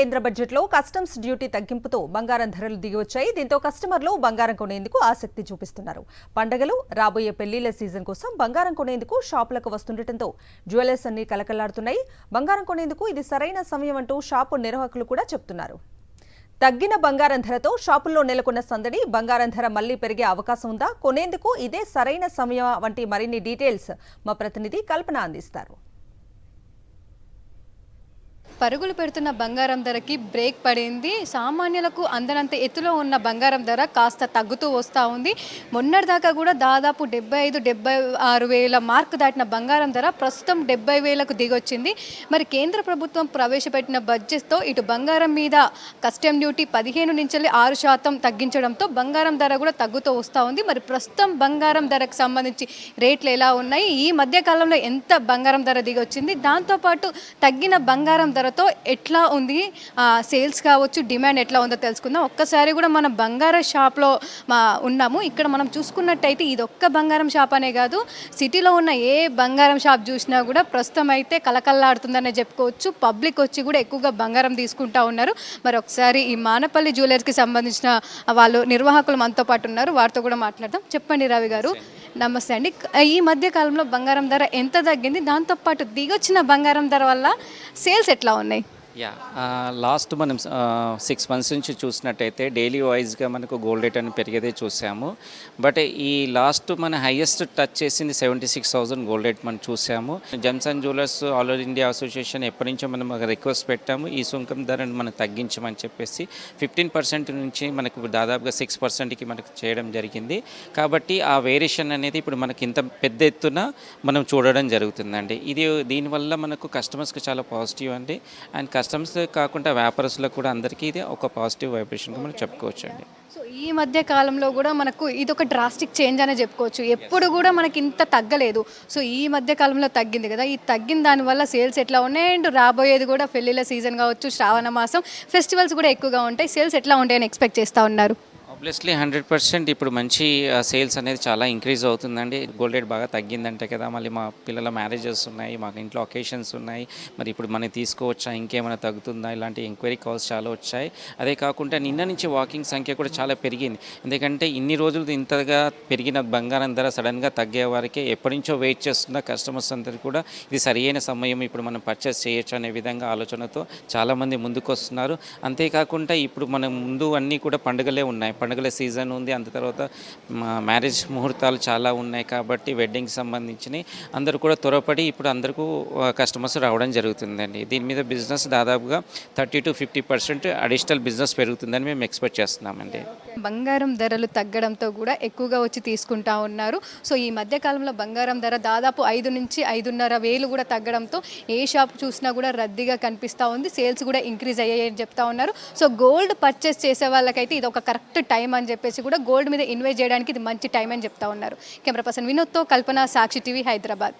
కేంద్ర బడ్జెట్లో customs duty తగ్గింపుతో బంగారం ధరలు దిగివచ్చాయి. దీంతో కస్టమర్లు బంగారం కొనేందుకు ఆసక్తి చూపిస్తున్నారు. పండగలు, రాబోయే పెళ్లిళ్ల సీజన్ కోసం బంగారం కొనేందుకు షాపులకు వస్తుండటంతో జ్యువెలర్స్ అన్ని కలకలాడుతున్నాయి. బంగారం కొనేందుకు ఇది సరైన సమయం అంటూ షాపు నిర్వాహకులు కూడా చెబుతున్నారు. తగ్గిన బంగారం ధరతో షాపుల్లో నెలకొన్న సందడి, బంగారం ధర మళ్లీ పెరిగే అవకాశం ఉందా, కొనేందుకు ఇదే సరైన సమయం వంటి మరిన్ని డీటెయిల్స్ మా ప్రతినిధి కల్పన అందిస్తారు. పరుగులు పెడుతున్న బంగారం ధరకి బ్రేక్ పడింది. సామాన్యులకు అందనంత ఎత్తులో ఉన్న బంగారం ధర కాస్త తగ్గుతూ వస్తూ ఉంది. మొన్నటిదాకా కూడా దాదాపు 75-76 వేల మార్కు దాటిన బంగారం ధర ప్రస్తుతం 70 వేలకు దిగొచ్చింది. మరి కేంద్ర ప్రభుత్వం ప్రవేశపెట్టిన బడ్జెట్తో ఇటు బంగారం మీద కస్టమ్ డ్యూటీ 15 నుంచి 6% తగ్గించడంతో బంగారం ధర కూడా తగ్గుతూ వస్తూ ఉంది. మరి ప్రస్తుతం బంగారం ధరకు సంబంధించి రేట్లు ఎలా ఉన్నాయి, ఈ మధ్యకాలంలో ఎంత బంగారం ధర దిగొచ్చింది, దాంతోపాటు తగ్గిన బంగారం ధరతో ఎట్లా ఉంది, సేల్స్ కావచ్చు, డిమాండ్ ఎట్లా ఉందో తెలుసుకుందాం. ఒక్కసారి కూడా మనం బంగారం షాప్లో ఉన్నాము. ఇక్కడ మనం చూసుకున్నట్టయితే ఇది ఒక్క బంగారం షాప్ అనే కాదు, సిటీలో ఉన్న ఏ బంగారం షాప్ చూసినా కూడా ప్రస్తుతం అయితే కలకల్లాడుతుందనే చెప్పుకోవచ్చు. పబ్లిక్ వచ్చి కూడా ఎక్కువగా బంగారం తీసుకుంటా ఉన్నారు. మరి ఒకసారి ఈ మానపల్లి జ్యువెలర్స్కి సంబంధించిన వాళ్ళు నిర్వాహకులు మనతో పాటు ఉన్నారు, వారితో కూడా మాట్లాడదాం. చెప్పండి రవి గారు. నమస్తే అండి. ఈ మధ్య కాలంలో బంగారం ధర ఎంత తగ్గింది, దాంతోపాటు దిగొచ్చిన బంగారం ధర వల్ల సేల్స్ ఎట్లా ఉన్నాయి? లాస్ట్ మనం 6 months నుంచి చూసినట్టయితే డైలీ వైజ్గా మనకు గోల్డ్ రేట్ అని పెరిగేదే చూసాము. బట్ ఈ లాస్ట్ మన హైయెస్ట్ టచ్ చేసింది 76,000 గోల్డ్ రేట్ మనం చూసాము. Gems and jewellers all over India association ఎప్పటి నుంచో మనం రిక్వెస్ట్ పెట్టాము ఈ సుంకం ధరను మనం తగ్గించమని చెప్పేసి 15% నుంచి మనకు దాదాపుగా 6%కి మనకు చేయడం జరిగింది. కాబట్టి ఆ వేరియేషన్ అనేది ఇప్పుడు మనకి ఇంత పెద్ద ఎత్తున మనం చూడడం జరుగుతుందండి. దీనివల్ల మనకు కస్టమర్స్కి చాలా పాజిటివ్ అండి. అండ్ కస్టమర్స్ కాకుండా వ్యాపారస్తులకు కూడా అందరికీ ఇది ఒక పాజిటివ్ వైబ్రేషన్గా మనం చెప్పుకోవచ్చు అండి. సో ఈ మధ్య కాలంలో కూడా మనకు ఇది ఒక డ్రాస్టిక్ చేంజ్ అనే చెప్పుకోవచ్చు. ఎప్పుడు కూడా మనకి ఇంత తగ్గలేదు. సో ఈ మధ్య కాలంలో తగ్గింది కదా, ఈ తగ్గిన దానివల్ల సేల్స్ ఎట్లా ఉన్నాయి, అండ్ రాబోయేది కూడా పెళ్ళిళ్ళ సీజన్ కావచ్చు, శ్రావణ మాసం, ఫెస్టివల్స్ కూడా ఎక్కువగా ఉంటాయి, సేల్స్ ఎట్లా ఉంటాయని ఎక్స్పెక్ట్ చేస్తూ ఉన్నారు? ఆబ్వియస్లీ 100% ఇప్పుడు మంచి సేల్స్ అనేది చాలా ఇంక్రీజ్ అవుతుందండి. గోల్డ్ రేట్ బాగా తగ్గిందంటే కదా, మళ్ళీ మా పిల్లల మ్యారేజెస్ ఉన్నాయి, మాకు ఇంట్లో ఒకేషన్స్ ఉన్నాయి, మరి ఇప్పుడు మనం తీసుకోవచ్చా, ఇంకేమైనా తగ్గుతుందా, ఇలాంటి ఎంక్వైరీ కాల్స్ చాలా వచ్చాయి. అదే కాకుండా నిన్న నుంచి వాకింగ్ సంఖ్య కూడా చాలా పెరిగింది. ఎందుకంటే ఇన్ని రోజులు ఇంతగా పెరిగిన బంగారం ధర సడన్గా తగ్గే వారికి ఎప్పటి నుంచో వెయిట్ చేస్తున్న కస్టమర్స్ అందరూ కూడా ఇది సరియైన సమయం, ఇప్పుడు మనం పర్చేస్ చేయొచ్చు అనే విధంగా ఆలోచనతో చాలామంది ముందుకు వస్తున్నారు. అంతేకాకుండా ఇప్పుడు మనం ముందు అన్నీ కూడా పండుగలే ఉన్నాయి, పండుగల సీజన్ ఉంది, అంత తర్వాత మ్యారేజ్ ముహూర్తాలు చాలా ఉన్నాయి. కాబట్టి వెడ్డింగ్కి సంబంధించినవి అందరూ కూడా త్వరపడి ఇప్పుడు అందరికీ కస్టమర్స్ రావడం జరుగుతుందండి. దీని మీద బిజినెస్ దాదాపుగా 30-50% అడిషనల్ బిజినెస్ పెరుగుతుందని మేము ఎక్స్పెక్ట్ చేస్తున్నామండి. బంగారం ధరలు తగ్గడంతో కూడా ఎక్కువగా వచ్చి తీసుకుంటా ఉన్నారు. సో ఈ మధ్యకాలంలో బంగారం ధర దాదాపు 5 నుంచి 5.5 వేలు కూడా తగ్గడంతో ఏ షాప్ చూసినా కూడా రద్దీగా కనిపిస్తూ ఉంది. సేల్స్ కూడా ఇంక్రీజ్ అయ్యాయని చెప్తా ఉన్నారు. సో గోల్డ్ పర్చేస్ చేసే వాళ్ళకైతే ఇది ఒక కరెక్ట్ టైం అని చెప్పేసి కూడా గోల్డ్ మీద ఇన్వెస్ట్ చేయడానికి ఇది మంచి టైం అని చెప్తా ఉన్నారు. కెమెరా పర్సన్ వినోద్తో కల్పన, సాక్షి టీవీ, హైదరాబాద్.